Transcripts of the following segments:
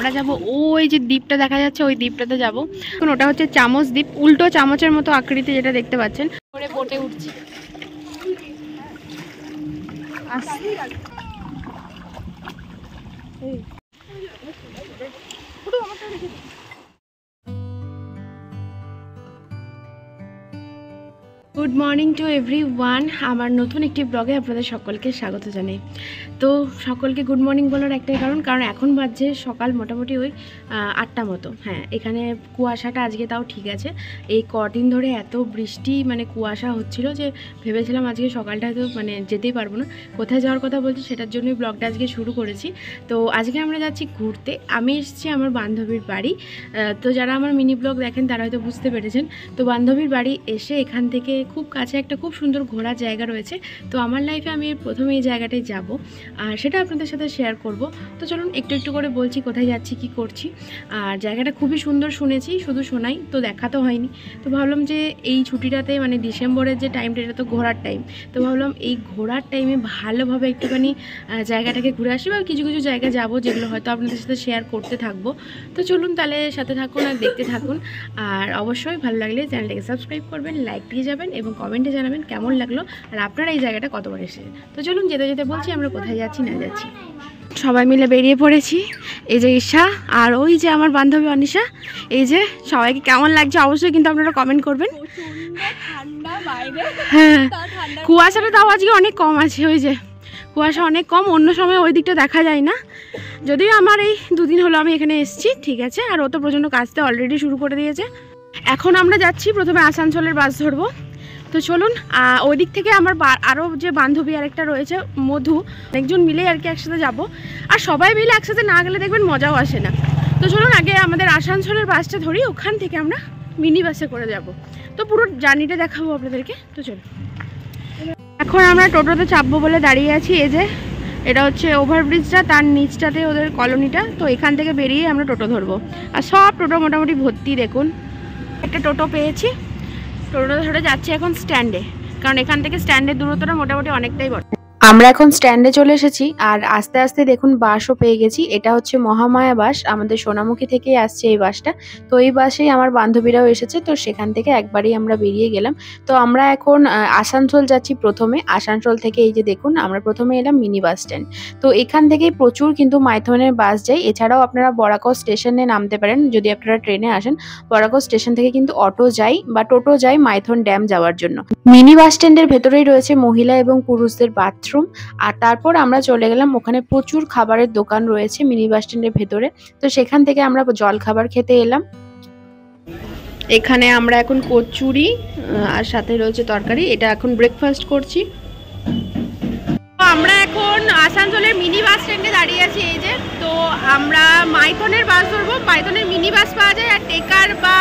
আমরা যাব ওই যে দ্বীপটা দেখা যাচ্ছে, ওই দ্বীপটাতে যাব। এখন ওটা হচ্ছে চামচ দ্বীপ, উল্টো চামচের মতো আকৃতি যেটা দেখতে পাচ্ছেন। পরে বোটে উঠছি। Good morning to everyone. আমার নতুন একটি ব্লগে আপনাদের সকলকে স্বাগত জানাই। তো সকলকে গুড মর্নিং বলার একটাই কারণ এখন বাজছে সকাল মোটামুটি ওই 8টা মতো। হ্যাঁ, এখানে কুয়াশাটা আজকে তাও ঠিক আছে। এই কদিন ধরে এত বৃষ্টি মানে কুয়াশা হচ্ছিল যে ভেবেছিলাম আজকে সকালটা হয়তো মানে যেতেই পারবো না। কোথায় যাওয়ার কথা বলছি সেটার জন্যই ব্লগটা আজকে শুরু করেছি। তো আজকে আমরা যাচ্ছি ঘুরতে। আমি এসেছি আমার বান্ধবীর বাড়ি। তো যারা আমার মিনি ব্লগ দেখেন তারা হয়তো বুঝতে পেরেছেন। তো বান্ধবীর বাড়ি এসে এখান থেকে খুব কাছে একটা খুব সুন্দর ঘোরার জায়গা রয়েছে। তো আমার লাইফে আমি প্রথমে এই জায়গাটায় যাব আর সেটা আপনাদের সাথে শেয়ার করব। তো চলুন একটু একটু করে বলছি কোথায় যাচ্ছি কি করছি। আর জায়গাটা খুবই সুন্দর শুনেছি, শুধু শোনাই, তো দেখা তো হয়নি। তো ভাবলাম যে এই ছুটিটাতে মানে ডিসেম্বরের যে টাইমটা, এটা তো ঘোরার টাইম। তো ভাবলাম এই ঘোরার টাইমে ভালোভাবে একটুখানি জায়গাটাকে ঘুরে আসি বা কিছু কিছু জায়গা যাব যেগুলো হয়তো আপনাদের সাথে শেয়ার করতে থাকবো। তো চলুন তাহলে সাথে থাকুন আর দেখতে থাকুন। আর অবশ্যই ভালো লাগলে চ্যানেলটাকে সাবস্ক্রাইব করবেন, লাইক দিয়ে যাবেন এবং কমেন্টে জানাবেন কেমন লাগলো আর আপনারা এই জায়গাটা কতবার এসেছেন। তো চলুন যেতে যেতে বলছি আমরা কোথায় যাচ্ছি না যাচ্ছি। সবাই মিলে বেরিয়ে পড়েছি। এই যে ঈশা আর ওই যে আমার বান্ধবী অনিশা। এই যে সবাইকে কেমন লাগছে অবশ্যই কিন্তু আপনারা কমেন্ট করবেন। হ্যাঁ, কুয়াশাটা তাও আজকে অনেক কম আছে। ওই যে কুয়াশা অনেক কম, অন্য সময় ওই দিকটা দেখা যায় না। যদিও আমার এই দুদিন হলো আমি এখানে এসেছি, ঠিক আছে। আর ও তো প্রচণ্ড কাজতে অলরেডি শুরু করে দিয়েছে। এখন আমরা যাচ্ছি প্রথমে আসানসোলের বাস ধরবো। তো চলুন, ওই দিক থেকে আমার আরও যে বান্ধবী আরেকটা রয়েছে মধু, একজন মিলে আর কি একসাথে যাব। আর সবাই মিলে একসাথে না গেলে দেখবেন মজাও আসে না। তো চলুন আগে আমাদের আসানসোলের বাসটা ধরি, ওখান থেকে আমরা মিনি বাসে করে যাব। তো পুরো জার্নিটা দেখাবো আপনাদেরকে। তো চলুন, এখন আমরা টোটোতে চাপবো বলে দাঁড়িয়ে আছি। এই যে এটা হচ্ছে ওভারব্রিজটা, তার নিচটাতে ওদের কলোনিটা। তো এখান থেকে বেরিয়ে আমরা টোটো ধরবো। আর সব টোটো মোটামুটি ভর্তি। দেখুন একটা টোটো পেয়েছি, টোটোটা ধরে যাচ্ছে এখন স্ট্যান্ডে, কারণ এখান থেকে স্ট্যান্ডের দূরত্বটা মোটামুটি অনেকটাই বড়। আমরা এখন স্ট্যান্ডে চলে এসেছি আর আস্তে আস্তে দেখুন বাসও পেয়ে গেছি। এটা হচ্ছে মহামায়া বাস, আমাদের সোনামুখী থেকেই আসছে এই বাসটা। তো এই বাসেই আমার বান্ধবীরাও এসেছে, তো সেখান থেকে একবারই আমরা বেরিয়ে গেলাম। তো আমরা এখন আসানসোল যাচ্ছি প্রথমে। আসানসোল থেকে এই যে দেখুন আমরা প্রথমে এলাম মিনি বাস স্ট্যান্ড। তো এখান থেকেই প্রচুর কিন্তু মাইথনের বাস যায়। এছাড়াও আপনারা বরাকর স্টেশনে নামতে পারেন যদি আপনারা ট্রেনে আসেন। বরাকর স্টেশন থেকে কিন্তু অটো যায় বা টোটো যায় মাইথন ড্যাম যাওয়ার জন্য। মিনি বাস স্ট্যান্ডের ভেতরেই রয়েছে মহিলা এবং পুরুষদের বাথরুম। আর তারপর আমরা চলে গেলাম, ওখানে প্রচুর খাবারের দোকান রয়েছে মিনি বাস স্ট্যান্ডের ভেতরে। তো সেখান থেকে আমরা জল খাবার খেতে এলাম। এখানে আমরা এখন কচুরি আর সাথে রয়েছে তরকারি, এটা এখন ব্রেকফাস্ট করছি। আমরা এখন আসানসোলের মিনি বাস স্ট্যান্ডে দাঁড়িয়ে আছি। এই যে, তো আমরা মাইথনের বাস ধরবো। মাইথনের মিনি বাস পাওয়া যায় আর টেকার বা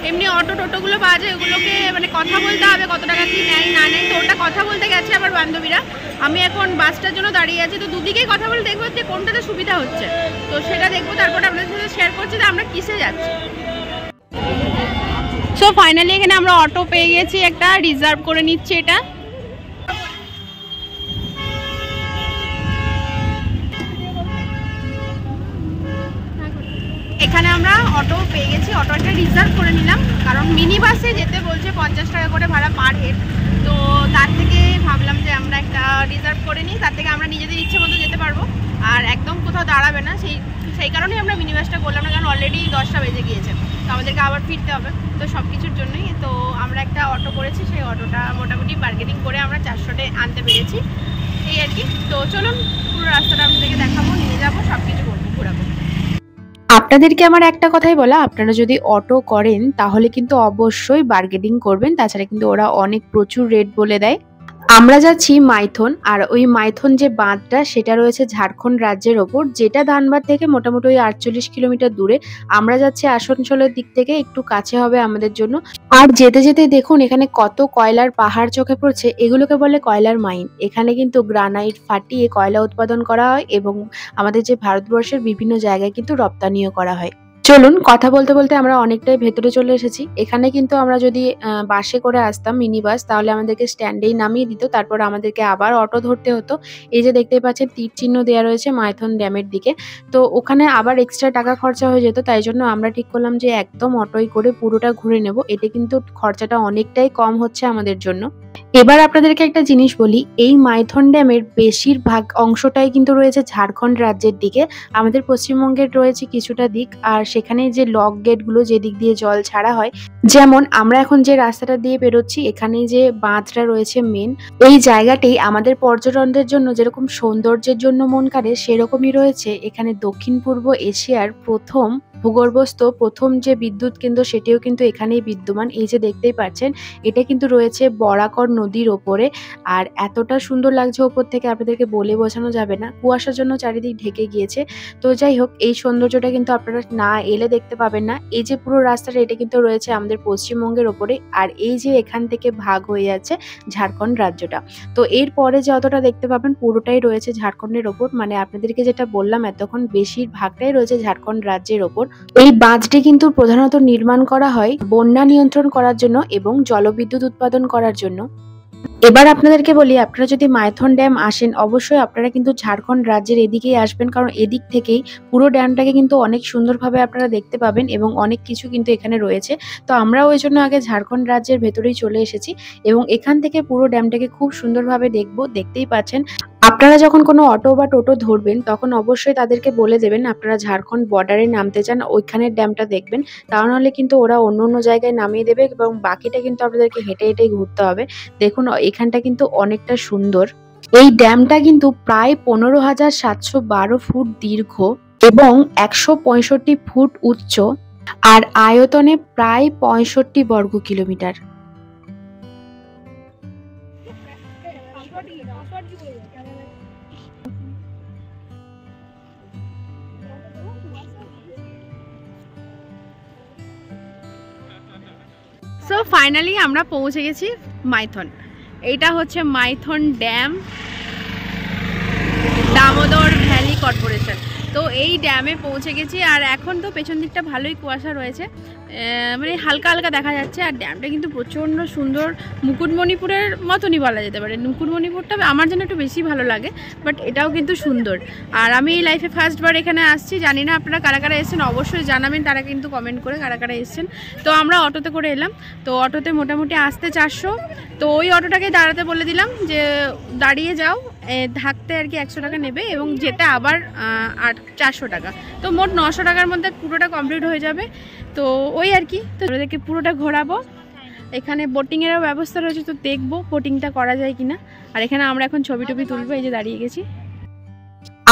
এমনি অটো টোটোগুলো পাওয়া যায়। ওগুলোকে মানে কথা বলতে হবে কত টাকা কি নেয় না নেয়। তো ওটা কথা বলতে গেছে আমার বান্ধবীরা। আমি এখন বাসটার জন্য দাঁড়িয়ে আছি। তো দুদিকেই কথা বলে দেখবো যে কোনটাতে সুবিধা হচ্ছে, তো সেটা দেখবো। তারপর আপনাদের সাথে শেয়ার করছি যে আমরা কিসে যাচ্ছি। সো ফাইনালি এখানে আমরা অটো পেয়ে গেছি, একটা রিজার্ভ করে নিচ্ছি এটা। এখানে আমরা অটো পেয়ে গেছি, অটো একটা রিজার্ভ করে নিলাম, কারণ মিনি বাসে যেতে বলছে 50 টাকা করে ভাড়া পার হেড। তো তার থেকে ভাবলাম যে আমরা একটা রিজার্ভ করে নিই, তার থেকে আমরা নিজেদের ইচ্ছে মতো যেতে পারবো আর একদম কোথাও দাঁড়াবে না। সেই কারণেই আমরা মিনি বাসটা করলাম না, কারণ অলরেডি 10টা বেজে গিয়েছে, তো আমাদেরকে আবার ফিরতে হবে। তো সব কিছুর জন্যই তো আমরা একটা অটো করেছি। সেই অটোটা মোটামুটি বার্গেনিং করে আমরা 400-টে আনতে পেরেছি, এই আর কি। তো চলুন পুরো রাস্তাটা আপনাদেরকে দেখাবো, নিয়ে যাবো, সব কিছু করবো, ঘোরাবো। আপনাদেরকে আমার একটা কথাই বলা, আপনারা যদি অটো করেন তাহলে কিন্তু অবশ্যই বার্গেনিং করবেন, তাছাড়া কিন্তু ওরা অনেক প্রচুর রেট বলে দেয়। আমরা যাচ্ছি মাইথন, আর ওই মাইথন যে বাঁধটা সেটা রয়েছে ঝাড়খণ্ড রাজ্যের ওপর, যেটা ধানবাদ থেকে মোটামুটি ওই 48 কিলোমিটার দূরে। আমরা যাচ্ছি আসানসোলের দিক থেকে, একটু কাছে হবে আমাদের জন্য। আর যেতে যেতে দেখুন এখানে কত কয়লার পাহাড় চোখে পড়ছে। এগুলোকে বলে কয়লার মাইন। এখানে কিন্তু গ্রানাইট ফাটিয়ে কয়লা উৎপাদন করা হয় এবং আমাদের যে ভারতবর্ষের বিভিন্ন জায়গায় কিন্তু রপ্তানিও করা হয়। চলুন, কথা বলতে বলতে আমরা অনেকটাই ভেতরে চলে এসেছি। এখানে কিন্তু আমরা যদি বাসে করে আসতাম, মিনি বাস, তাহলে আমাদেরকে স্ট্যান্ডেই নামিয়ে দিত, তারপর আমাদেরকে আবার অটো ধরতে হতো। এই যে দেখতেই পাচ্ছেন তীর চিহ্ন দেওয়া রয়েছে মাইথন ড্যামের দিকে, তো ওখানে আবার এক্সট্রা টাকা খরচা হয়ে যেত। তাই জন্য আমরা ঠিক করলাম যে একদম অটোয় করে পুরোটা ঘুরে নেব। এতে কিন্তু খরচাটা অনেকটাই কম হচ্ছে আমাদের জন্য। এবার আপনাদেরকে একটা জিনিস বলি, এই মাইথন ড্যামের বেশিরভাগ অংশটাই কিন্তু রয়েছে ঝাড়খণ্ড রাজ্যের দিকে। আমাদের পশ্চিমবঙ্গের রয়েছে কিছুটা দিক, আর সেখানে যে লক গেটগুলো যে দিক দিয়ে জল ছাড়া হয়, যেমন আমরা এখন যে রাস্তাটা দিয়ে বেরোচ্ছি, এখানে যে বাঁধটা রয়েছে মেন, এই জায়গাটাই আমাদের পর্যটকদের জন্য যেরকম সৌন্দর্যের জন্য মন কাড়ে, সেরকমই রয়েছে এখানে দক্ষিণ পূর্ব এশিয়ার ভূগর্ভস্থ প্রথম যে বিদ্যুৎ কেন্দ্র, সেটিও কিন্তু এখানেই বিদ্যমান। এই যে দেখতেই পাচ্ছেন, এটা কিন্তু রয়েছে বরাকর নদীর ওপরে, আর এতটা সুন্দর লাগছে ওপর থেকে, আপনাদেরকে বলে বোঝানো যাবে না। কুয়াশার জন্য চারিদিক ঢেকে গিয়েছে। তো যাই হোক, এই সৌন্দর্যটা কিন্তু আপনারা না এলে দেখতে পাবেন না। এই যে পুরো রাস্তাটা, এটা কিন্তু রয়েছে আমাদের পশ্চিমবঙ্গের ওপরে, আর এই যে এখান থেকে ভাগ হয়ে যাচ্ছে ঝাড়খণ্ড রাজ্যটা। তো এরপরে যতটা দেখতে পাবেন পুরোটাই রয়েছে ঝাড়খণ্ডের ওপর, মানে আপনাদেরকে যেটা বললাম এতক্ষণ, বেশিরভাগটাই রয়েছে ঝাড়খণ্ড রাজ্যের ওপর। এই বাঁধটি কিন্তু প্রধানত নির্মাণ করা হয় বন্যা নিয়ন্ত্রণ করার জন্য এবং জলবিদ্যুৎ উৎপাদন করার জন্য। এবার আপনাদেরকে বলি, আপনারা যদি মাইথন ড্যাম আসেন, অবশ্যই আপনারা কিন্তু ঝাড়খণ্ড রাজ্যের এদিকেই আসবেন, কারণ এদিক থেকেই পুরো ড্যামটাকে কিন্তু অনেক সুন্দরভাবে আপনারা দেখতে পাবেন এবং অনেক কিছু কিন্তু এখানে রয়েছে। তো আমরা ওই জন্য আগে ঝাড়খণ্ড রাজ্যের ভেতরেই চলে এসেছি এবং এখান থেকে পুরো ড্যামটাকে খুব সুন্দরভাবে দেখবো। দেখতেই পাচ্ছেন, আপনারা যখন কোনো অটো বা টোটো ধরবেন, তখন অবশ্যই তাদেরকে বলে দেবেন আপনারা ঝাড়খণ্ড বর্ডারে নামতে চান, ওইখানের ড্যামটা দেখবেন। তা নাহলে কিন্তু ওরা অন্য অন্য জায়গায় নামিয়ে দেবে এবং বাকিটা কিন্তু আপনাদেরকে হেঁটে হেঁটেই ঘুরতে হবে। দেখুন, এখানটা কিন্তু অনেকটা সুন্দর। এই ড্যামটা কিন্তু প্রায় 15,712 ফুট দীর্ঘ এবং 165 ফুট উচ্চ, আর আয়তনে প্রায় 65 বর্গ কিলোমিটার। সো ফাইনালি আমরা পৌঁছে গেছি মাইথন। এইটা হচ্ছে Maithon dam, Damodar valley corporation. তো এই ড্যামে পৌঁছে গেছি, আর এখন তো পেছন দিকটা ভালোই কুয়াশা রয়েছে, মানে হালকা হালকা দেখা যাচ্ছে। আর ড্যামটা কিন্তু প্রচণ্ড সুন্দর, মুকুটমণিপুরের মতনই বলা যেতে পারে। মুকুটমণিপুরটা আমার জন্য একটু বেশি ভালো লাগে, বাট এটাও কিন্তু সুন্দর। আর আমি এই লাইফে ফার্স্টবার এখানে আসছি। জানি না আপনারা কারা কারা এসেছেন, অবশ্যই জানাবেন তারা কিন্তু কমেন্ট করে কারা কারা এসেছেন। তো আমরা অটোতে করে এলাম, তো অটোতে মোটামুটি আসতে 400। তো ওই অটোটাকে দাঁড়াতে বলে দিলাম যে দাঁড়িয়ে যাও, থাকতে আর কি 100 টাকা নেবে এবং যেতে আবার 400 টাকা। তো মোট 900 টাকার মধ্যে পুরোটা কমপ্লিট হয়ে যাবে। তো ওই আর কি, তো ওদেরকে পুরোটা ঘোরাবো। এখানে বোটিংয়েরও ব্যবস্থা রয়েছে, তো দেখবো বোটিংটা করা যায় কিনা। আর এখানে আমরা এখন ছবি টবি তুলবো। এই যে দাঁড়িয়ে গেছি।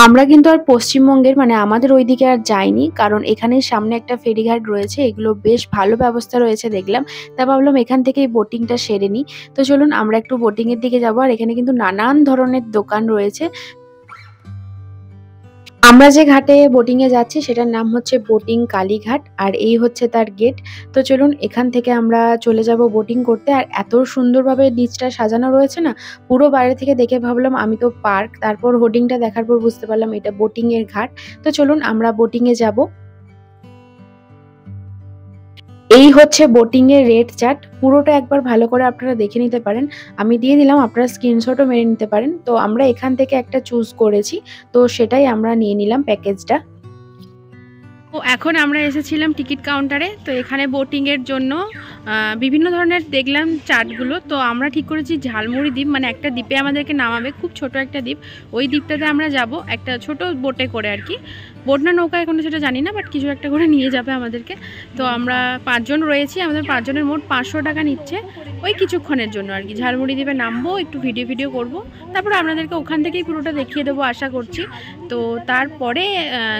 আমরা কিন্তু আর পশ্চিমবঙ্গের, মানে আমাদের ওইদিকে আর যাইনি, কারণ এখানে সামনে একটা ফেরিঘাট রয়েছে, এগুলো বেশ ভালো ব্যবস্থা রয়েছে দেখলাম। তা ভাবলাম এখান থেকেই বোটিংটা সেরে নিই। তো চলুন আমরা একটু বোটিংয়ের দিকে যাবো। আর এখানে কিন্তু নানান ধরনের দোকান রয়েছে। আমরা যে ঘাটে বোটিংয়ে যাচ্ছি সেটার নাম হচ্ছে বোটিং কালীঘাট, আর এই হচ্ছে তার গেট। তো চলুন এখান থেকে আমরা চলে যাব বোটিং করতে। আর এত সুন্দরভাবে নিচটা সাজানো রয়েছে না, পুরো বাইরে থেকে দেখে ভাবলাম আমি তো পার্ক, তারপর হোর্ডিংটা দেখার পর বুঝতে পারলাম এটা বোটিং এর ঘাট। তো চলুন আমরা বোটিংয়ে যাব। এই হচ্ছে বোটিং এর রেট চার্ট, পুরোটা একবার ভালো করে আপনারা দেখে নিতে পারেন। আমি দিয়ে দিলাম, আপনারা স্ক্রিনশটও মেরে নিতে পারেন। তো আমরা এখান থেকে একটা চুজ করেছি, তো সেটাই আমরা নিয়ে নিলাম প্যাকেজটা। তো এখন আমরা এসেছিলাম টিকিট কাউন্টারে। তো এখানে বোটিংয়ের জন্য বিভিন্ন ধরনের দেখলাম চার্টগুলো। তো আমরা ঠিক করেছি ঝালমুড়ি দ্বীপ, মানে একটা দ্বীপে আমাদেরকে নামাবে, খুব ছোট একটা দ্বীপ। ওই দ্বীপটাতে আমরা যাব একটা ছোট বোটে করে আর কি, বোট না নৌকা এখনো সেটা জানি না, বাট কিছু একটা করে নিয়ে যাবে আমাদেরকে। তো আমরা 5 জন রয়েছি, আমাদের 5 জনের মোট 500 টাকা নিচ্ছে ওই কিছুক্ষণের জন্য আর কি। ঝালমুড়ি দ্বীপে নামবো, একটু ভিডিও করব, তারপরে আপনাদেরকে ওখান থেকেই পুরোটা দেখিয়ে দেবো আশা করছি। তো তারপরে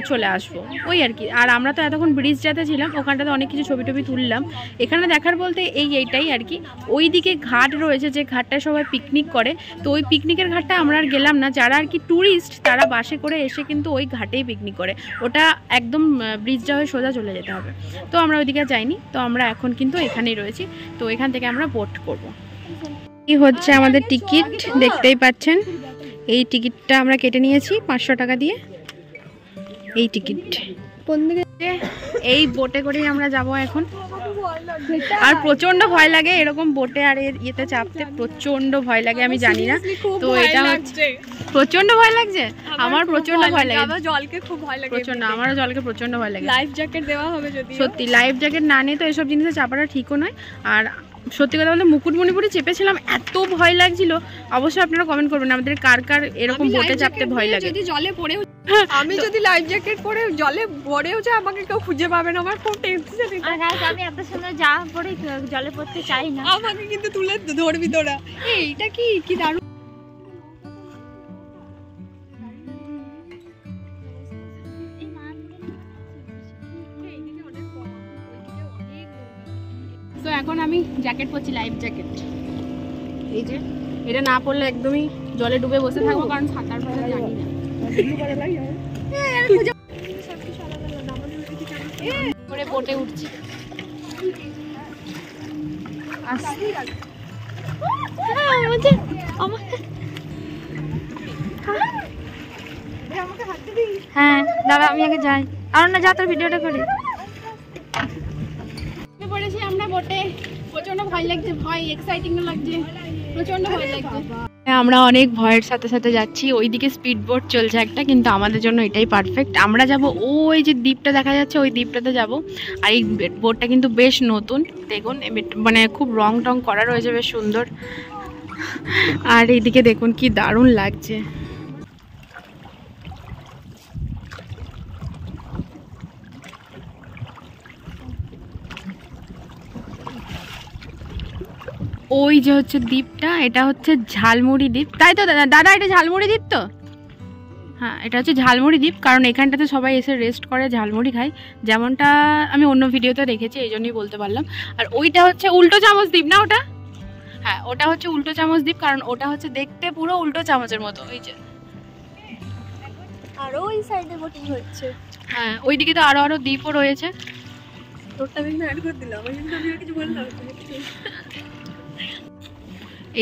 চলে আসবো ওই আর কি। আর আমরা তো এতক্ষণ ব্রিজ যাতে ছিলাম, ওখানটাতে অনেক কিছু ছবি টবি তুললাম। এখানে দেখার বলতে এইটাই আর কি। ওই দিকে ঘাট রয়েছে, যে ঘাটটায় সবাই পিকনিক করে। তো ওই পিকনিকের ঘাটটা আমরা আর গেলাম না, যারা আর কি ট্যুরিস্ট তারা বাসে করে এসে কিন্তু ওই ঘাটেই পিকনিক করে। ওটা একদম ব্রিজটা হয়ে সোজা চলে যেতে হবে। তো আমরা ওইদিকে যাইনি, তো আমরা এখন কিন্তু এখানেই রয়েছি। তো এখান থেকে আমরা বোট করব। এই হচ্ছে আমাদের টিকিট, দেখতেই পাচ্ছেন। এই টিকিটটা আমরা কেটে নিয়েছি 500 টাকা দিয়ে। এই টিকিট কোন দিকে এই বোটে করেই আমরা যাব এখন। আর প্রচন্ড ভয় লাগে এরকম বোটে আর ইয়েতে চাপতে, প্রচন্ড ভয় লাগে। আমি জানি না তো এটা হচ্ছে প্রচন্ড ভয় লাগছে। আমার প্রচন্ড ভয় লাগে, জলকে খুব ভয় লাগে প্রচন্ড। আমারও জলকে প্রচন্ড ভয় লাগে। লাইফ জ্যাকেট দেওয়া হবে যদি। সত্যি লাইফ জ্যাকেট না নিয়ে তো এসব জিনিসে চাপাটা ঠিকও নয়। আর সত্যি কথা বলতে মুকুটমণিপুরে চেপেছিলাম, এত ভয় লাগছিল। অবশ্যই আপনারা কমেন্ট করবেন আমাদের কার কার এরকম বোটে চাপতে ভয় লাগে। যদি জলে পড়ে আমি যদি লাইফ জ্যাকেট পরে জলে পড়েও যায় আমাকে কেউ খুঁজে পাবে না। আমার খুব টেনশন। আমি এত সুন্দর জামা পরে জলে পড়তে চাই না। আমাকে কিন্তু তুলে ধরবি তোরা। এইটা কি কি দারুণ। তো এখন আমি জ্যাকেট পরছি, লাইফ জ্যাকেট। এই যে এটা না পরলে একদমই জলে ডুবে বসে থাকবো, কারণ সাঁতার ফাতার জানি না। বোটে উঠছি। হ্যাঁ দাদা আমি আগে যাই। আর না যা তোর ভিডিওটা করি। পড়েছি আমরা বোটে, প্রচন্ড ভয় লাগছে, ভয় এক্সাইটিং লাগছে, প্রচন্ড ভয় লাগছে। আমরা অনেক ভয়ের সাথে সাথে যাচ্ছি। ওইদিকে স্পিড বোট চলছে একটা, কিন্তু আমাদের জন্য এটাই পারফেক্ট। আমরা যাব ওই যে দ্বীপটা দেখা যাচ্ছে, ওই দ্বীপটাতে যাব। আর এই বোটটা কিন্তু বেশ নতুন, দেখুন মানে খুব রং টং করা রয়েছে, বেশ সুন্দর। আর এইদিকে দেখুন কি দারুণ লাগছে। ওই যে হচ্ছে দ্বীপটা, এটা হচ্ছে ঝালমুড়ি দ্বীপ, তাই তো দাদা? এটা ঝালমুড়ি দ্বীপ তো? হ্যাঁ, এটা হচ্ছে ঝালমুড়ি দ্বীপ, কারণ এখানটাতে সবাই এসে রেস্ট করে, ঝালমুড়ি খায়, যেমনটা আমি অন্য ভিডিওতে দেখেছি, এই জন্যই বলতে পারলাম। আর ওইটা হচ্ছে উল্টো চামচ দ্বীপ না ওটা? হ্যাঁ, ওটা হচ্ছে উল্টো চামচ দ্বীপ, কারণ ওটা হচ্ছে দেখতে পুরো উল্টো চামচের মতো। ওই যে আর ওই সাইডে বোটিং হচ্ছে। হ্যাঁ, ওইদিকে তো আরো দ্বীপও রয়েছে। তোরটা আমি অ্যাড করে দিলাম, আমি কিন্তু কিছু বললাম।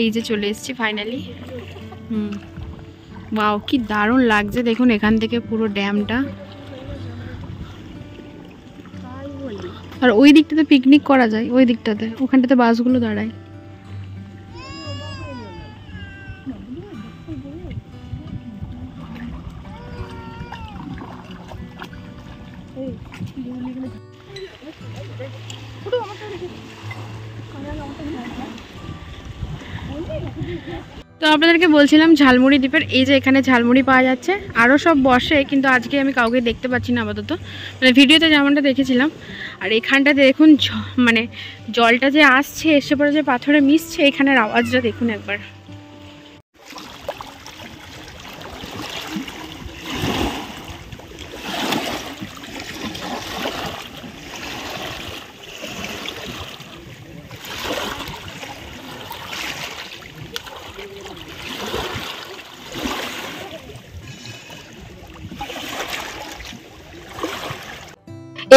এই যে চলে এসেছি ফাইনালি। ওয়াও কি দারুণ লাগছে, দেখুন এখান থেকে পুরো ড্যামটা। আর ওই দিকটাতে পিকনিক করা যায়, ওই দিকটাতে, ওখানটাতে বাসগুলো দাঁড়ায়। তো আপনাদেরকে বলছিলাম ঝালমুড়ি দ্বীপের, এই যে এখানে ঝালমুড়ি পাওয়া যাচ্ছে। আরও সব বসে, কিন্তু আজকে আমি কাউকে দেখতে পাচ্ছি না আপাতত, মানে ভিডিওতে যেমনটা দেখেছিলাম। আর এখানটাতে দেখুন মানে জলটা যে আসছে, এসে পরে যে পাথরে মিশছে, এখানের আওয়াজটা দেখুন একবার।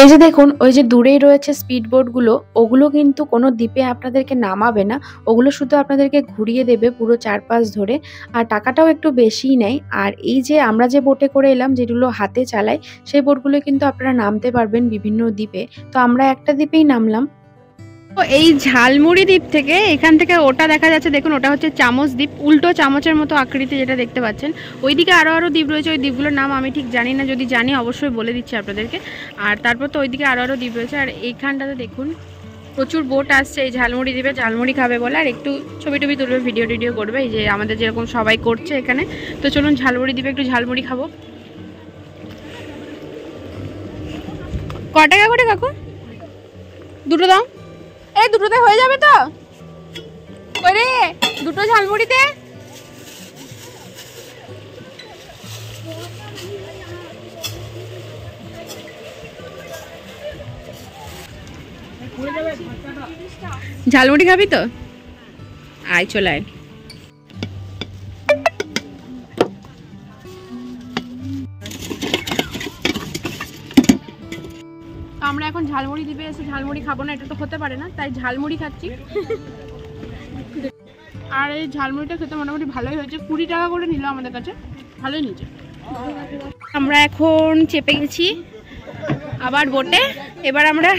এই যে দেখুন ওই যে দূরেই রয়েছে স্পিড বোটগুলো, ওগুলো কিন্তু কোনো দ্বীপে আপনাদেরকে নামাবে না, ওগুলো শুধু আপনাদেরকে ঘুরিয়ে দেবে পুরো চারপাশ ধরে। আর টাকাটাও একটু বেশিই নেয়। আর এই যে আমরা যে বোটে করে এলাম, যেগুলো হাতে চালাই, সেই বোটগুলো কিন্তু আপনারা নামতে পারবেন বিভিন্ন দ্বীপে। তো আমরা একটা দ্বীপেই নামলাম। তো এই ঝালমুড়ি দ্বীপ থেকে, এখান থেকে ওটা দেখা যাচ্ছে, দেখুন ওটা হচ্ছে চামচ দ্বীপ, উল্টো চামচের মতো আকৃতি যেটা দেখতে পাচ্ছেন। ওইদিকে আরও দ্বীপ রয়েছে, ওই দ্বীপগুলোর নাম আমি ঠিক জানি না, যদি জানি অবশ্যই বলে দিচ্ছি আপনাদেরকে। আর তারপর তো ওইদিকে আরও দ্বীপ রয়েছে। আর এইখানটাতে দেখুন প্রচুর বোট আসছে এই ঝালমুড়ি দ্বীপে, ঝালমুড়ি খাবে বলে। আর একটু ছবি টবি তুলবে, ভিডিও টিডিও করবে, এই যে আমাদের যেরকম সবাই করছে এখানে। তো চলুন ঝালমুড়ি দ্বীপে একটু ঝালমুড়ি খাবো। ক টাকা করে কাকু? দুটো দাও। এই দুটোতে হয়ে যাবে তো? ওরে দুটো ঝালমুড়িতে। ঝালমুড়ি খাবি তো? আয় চলে আয়। আমরা এখন ঝালমুড়ি দ্বীপে এসে ঝালমুড়ি খাবো না, এটা তো হতে পারে না, তাই ঝালমুড়ি খাচ্ছি। আর এই ঝালমুড়িটা খেতে মোটামুটি ভালোই হয়েছে, 20 টাকা করে নিল আমাদের কাছে, ভালোই নিয়েছে। আমরা এখন চেপে গেছি আবার বোটে। এবার আমরা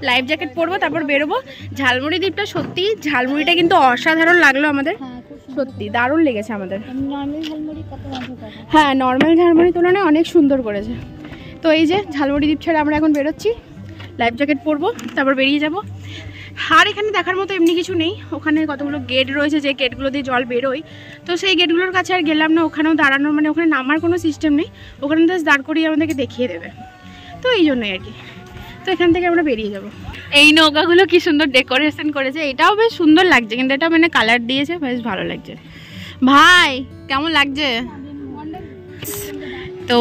লাইফ জ্যাকেট পরবো, তারপর বেরোবো। ঝালমুড়ি দ্বীপটা সত্যি, ঝালমুড়িটা কিন্তু অসাধারণ লাগলো আমাদের, সত্যি দারুণ লেগেছে আমাদের। হ্যাঁ, নর্মাল ঝালমুড়ির তুলনায় অনেক সুন্দর করেছে। তো এই যে ঝালমুড়ি দ্বীপ ছেড়ে আমরা এখন বেরোচ্ছি, লাইফ জ্যাকেট পরবো, তারপর বেরিয়ে যাব। আর এখানে দেখার মতো এমনি কিছু নেই। ওখানে কতগুলো গেট রয়েছে, যে গেটগুলো দিয়ে জল বেরোয়, তো সেই গেটগুলোর কাছে আর গেলাম না। ওখানেও দাঁড়ানোর মানে ওখানে নামার কোনো সিস্টেম নেই, ওখানে জাস্ট দাঁড় করিয়ে আমাদেরকে দেখিয়ে দেবে, তো এই জন্যই আর কি। তো এখান থেকে আমরা বেরিয়ে যাব। এই নৌকাগুলো কি সুন্দর ডেকোরেশন করেছে, এটাও বেশ সুন্দর লাগছে, কিন্তু এটা মানে কালার দিয়েছে, বেশ ভালো লাগছে। ভাই কেমন লাগছে? তো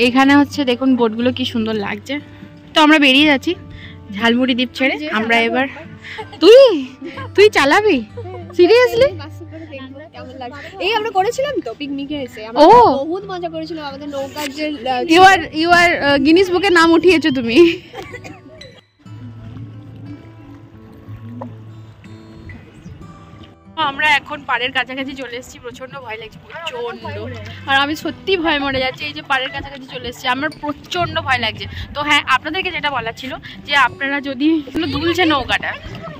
এখানে হচ্ছে দেখুন বোটগুলো কি সুন্দর লাগছে। তো আমরা বেরিয়ে যাচ্ছি ঝালমুড়ি দ্বীপ ছেড়ে। আমরা এবার তুই চালাবি সিরিয়াসলি? এই আমরা করেছিলাম তো পিকনিকে এসে, আমরা বহুত মজা করেছিলাম। আমাদের নৌকার যে ইউ আর গিনিস বুকে নাম উঠিয়েছো তুমি। আমরা এখন পাড়ের কাছাকাছি চলে এসেছি, প্রচন্ড ভয় লাগছে, প্রচন্ড। আর আমি সত্যি ভয় মরে যাচ্ছি। এই যে পাড়ের কাছাকাছি চলে এসেছি, আমার প্রচন্ড ভয় লাগছে। তো হ্যাঁ, আপনাদেরকে যেটা বলার ছিল যে আপনারা যদি দুলছে নৌকাটা,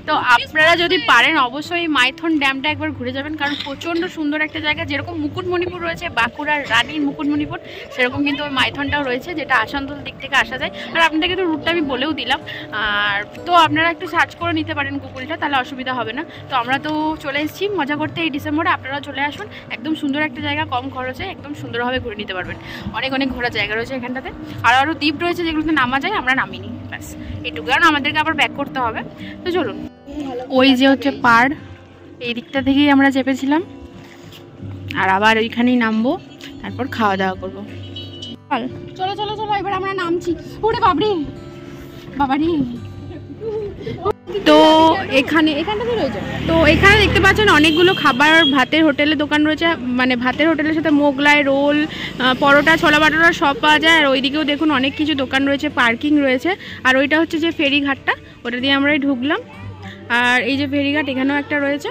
তো আপনারা যদি পারেন অবশ্যই মাইথন ড্যামটা একবার ঘুরে যাবেন, কারণ প্রচণ্ড সুন্দর একটা জায়গা। যেরকম মুকুটমণিপুর রয়েছে, বাঁকুড়ার রানীর মুকুটমণিপুর, সেরকম কিন্তু ওই মাইথনটাও রয়েছে, যেটা আসানসোল দিক থেকে আসা যায়। আর আপনাদেরকে তো রুটটা আমি বলেও দিলাম, আর তো আপনারা একটু সার্চ করে নিতে পারেন গুগলটা, তাহলে অসুবিধা হবে না। তো আমরা তো চলে এসেছি মজা করতে এই ডিসেম্বরে, আপনারাও চলে আসুন। একদম সুন্দর একটা জায়গা, কম খরচে একদম সুন্দরভাবে ঘুরে নিতে পারবেন। অনেক অনেক ঘোরার জায়গা রয়েছে এখানটাতে, আরও দ্বীপ রয়েছে যেগুলোতে নামা যায়, আমরা নামিনি, ব্যাস এটুকু, কারণ আমাদেরকে আবার ব্যাক করতে হবে। তো চলুন, ওই যে হচ্ছে পাড়, এই দিকটা থেকেই আমরা চেপেছিলাম, আর আবার ওইখানেই নামবো, তারপর খাওয়া দাওয়া করবো। চলো চলো চলো, এবার আমরা নামছি। ওরে বাবরি বাবারি। তো এখানটাতে রয়েছে, তো এখানে দেখতে পাচ্ছেন অনেকগুলো খাবার, ভাতের হোটেলের দোকান রয়েছে, মানে ভাতের হোটেলের সাথে মোগলাই, রোল, পরোটা, ছোলা বাটোরা সব পাওয়া যায়। আর ওইদিকেও দেখুন অনেক কিছু দোকান রয়েছে, পার্কিং রয়েছে। আর ওইটা হচ্ছে যে ফেরিঘাটটা, ওটা দিয়ে আমরাই ঢুকলাম। আর এই যে ফেরিঘাট এখানেও একটা রয়েছে,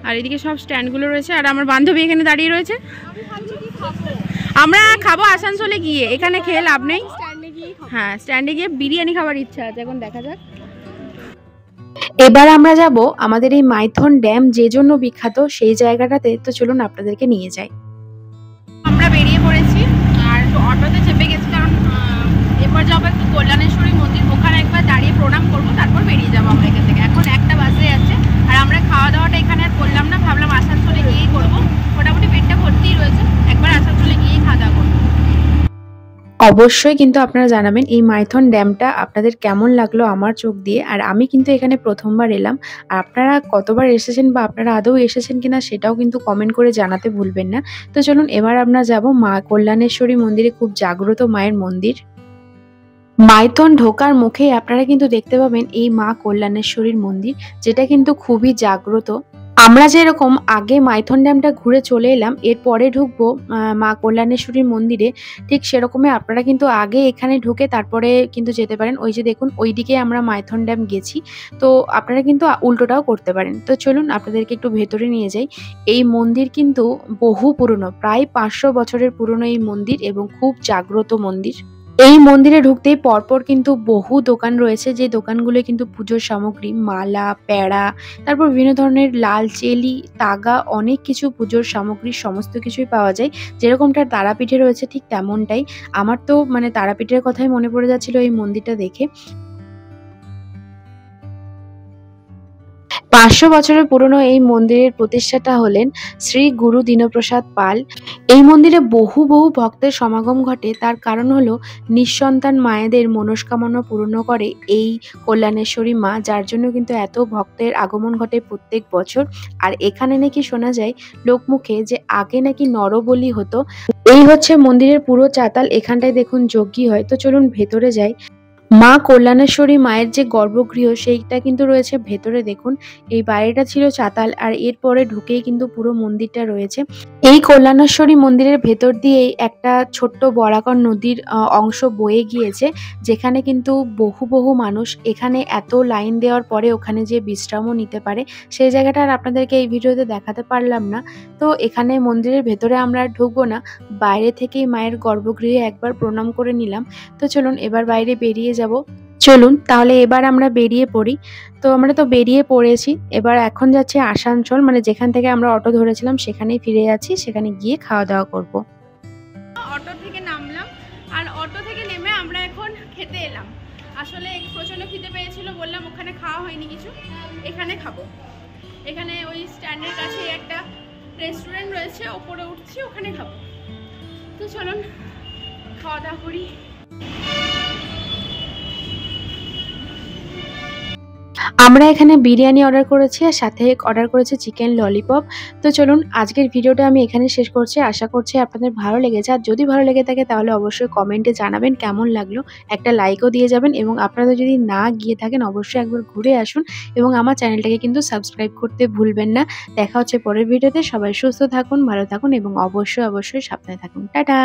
আর এদিকে সব স্ট্যান্ডগুলো রয়েছে। আর আমার বান্ধবী এখানে দাঁড়িয়ে রয়েছে। আমরা খাবো আসানসোলে গিয়ে, এখানে খেয়ে লাভ নেই। হ্যাঁ, স্ট্যান্ডে গিয়ে বিরিয়ানি খাবার ইচ্ছা আছে, এখন দেখা যাক। এবার আমরা যাব আমাদের এই মাইথন ড্যাম যে জন্য বিখ্যাত সেই জায়গাটাতে। তো চলুন আপনাদেরকে নিয়ে যাই। আমরা বেরিয়ে পড়েছি, আর অটোতে চেপে গেছি, কারণ এরপর যাবো একটু কল্যাণেশ্বরী মন্দির, ওখানে একবার দাঁড়িয়ে প্রণাম করবো, তারপর বেরিয়ে যাবো আমরা এখান থেকে। এখন একটা বাজে যাচ্ছে, আর আমরা খাওয়া দাওয়াটা এখানে আর করলাম না, ভাবলাম আসানসোলে গিয়েই করবো। মোটামুটি পেটটা ভর্তিই রয়েছে, একবার আসানসোলে গিয়েই খাওয়া দাওয়া করবো। অবশ্যই কিন্তু আপনারা জানাবেন এই মাইথন ড্যামটা আপনাদের কেমন লাগলো আমার চোখ দিয়ে। আর আমি কিন্তু এখানে প্রথমবার এলাম, আর আপনারা কতবার এসেছেন বা আপনারা আদৌ এসেছেন কিনা সেটাও কিন্তু কমেন্ট করে জানাতে ভুলবেন না। তো চলুন এবার আমরা যাব মা কল্যাণেশ্বরী মন্দিরে, খুব জাগ্রত মায়ের মন্দির। মাইথন ঢোকার মুখেই আপনারা কিন্তু দেখতে পাবেন এই মা কল্যাণেশ্বরীর মন্দির, যেটা কিন্তু খুবই জাগ্রত। আমরা যেরকম আগে মাইথন ড্যামটা ঘুরে চলে এলাম, এরপরে ঢুকবো মা কল্যাণেশ্বরীর মন্দিরে, ঠিক সেরকমই আপনারা কিন্তু আগে এখানে ঢুকে তারপরে কিন্তু যেতে পারেন। ওই যে দেখুন ওইদিকে আমরা মাইথন ড্যাম গেছি, তো আপনারা কিন্তু উল্টোটাও করতে পারেন। তো চলুন আপনাদেরকে একটু ভেতরে নিয়ে যাই। এই মন্দির কিন্তু বহু পুরনো, প্রায় 500 বছরের পুরনো এই মন্দির, এবং খুব জাগ্রত মন্দির। এই মন্দিরে ঢুকতেই পরপর কিন্তু বহু দোকান রয়েছে, যে দোকানগুলো কিন্তু পুজোর সামগ্রী, মালা, প্যাড়া, তারপর বিভিন্ন ধরনের লাল চেলি, তাগা, অনেক কিছু পুজোর সামগ্রী সমস্ত কিছুই পাওয়া যায়। যেরকমটা তারাপীঠে রয়েছে ঠিক তেমনটাই। আমার তো মানে তারাপীঠের কথাই মনে পড়ে যাচ্ছিল এই মন্দিরটা দেখে। 500 বছরের পুরনো এই মন্দিরের প্রতিষ্ঠাতা হলেন শ্রী গুরু দীনপ্রসাদ পাল। এই মন্দিরে বহু বহু ভক্তের সমাগম ঘটে, তার কারণ হলো নিঃসন্তান মায়েদের মনস্কামনা পূর্ণ করে এই কল্যাণেশ্বরী মা, যার জন্য কিন্তু এত ভক্তের আগমন ঘটে প্রত্যেক বছর। আর এখানে নাকি শোনা যায় লোকমুখে যে আগে নাকি নরবলি হতো। এই হচ্ছে মন্দিরের পুরো চাতাল, এখানটায় দেখুন যজ্ঞ হয়। তো চলুন ভেতরে যাই। মা কল্যাণেশ্বরী মায়ের যে গর্ভগৃহ সেইটা কিন্তু রয়েছে ভেতরে, দেখুন এই বাইরেটা ছিল চাতাল, আর এরপরে ঢুকেই কিন্তু পুরো মন্দিরটা রয়েছে। এই কল্যাণেশ্বরী মন্দিরের ভেতর দিয়েই একটা ছোট্ট বরাকর নদীর অংশ বয়ে গিয়েছে, যেখানে কিন্তু বহু বহু মানুষ এখানে এত লাইন দেওয়ার পরে ওখানে যে বিশ্রামও নিতে পারে। সেই জায়গাটা আর আপনাদেরকে এই ভিডিওতে দেখাতে পারলাম না। তো এখানে মন্দিরের ভেতরে আমরা ঢুকবো না, বাইরে থেকেই মায়ের গর্ভগৃহে একবার প্রণাম করে নিলাম। তো চলুন এবার বাইরে বেরিয়ে যাব। চলুন তাহলে এবার আমরা বেরিয়ে পড়ি। তো আমরা তো বেরিয়ে পড়েছি, এবার এখন যাচ্ছি আসানসোল, মানে যেখান থেকে আমরা অটো ধরেছিলাম সেখানেই ফিরে যাচ্ছি, সেখানে গিয়ে খাওয়া দাওয়া করব। অটো থেকে নামলাম আর অটো থেকে নেমে আমরা এখন খেতে এলাম। আসলে প্রচণ্ড খিদে পেয়েছিল, বললাম ওখানে খাওয়া হয়নি কিছু, এখানে খাবো। এখানে ওই স্ট্যান্ডের কাছে একটা রেস্টুরেন্ট রয়েছে, ওপরে উঠছি, ওখানে খাবো। তো চলুন খাওয়া দাওয়া করি। আমরা এখানে বিরিয়ানি অর্ডার করেছি আর সাথে অর্ডার করেছি চিকেন ললিপপ। তো চলুন আজকের ভিডিওটা আমি এখানে শেষ করছি। আশা করছি আপনাদের ভালো লেগেছে, আর যদি ভালো লেগে থাকে তাহলে অবশ্যই কমেন্টে জানাবেন কেমন লাগলো, একটা লাইকও দিয়ে যাবেন, এবং আপনারা যদি না গিয়ে থাকেন অবশ্যই একবার ঘুরে আসুন, এবং আমার চ্যানেলটাকে কিন্তু সাবস্ক্রাইব করতে ভুলবেন না। দেখা হচ্ছে পরের ভিডিওতে। সবাই সুস্থ থাকুন, ভালো থাকুন এবং অবশ্যই সাবধানে থাকুন। টাটা।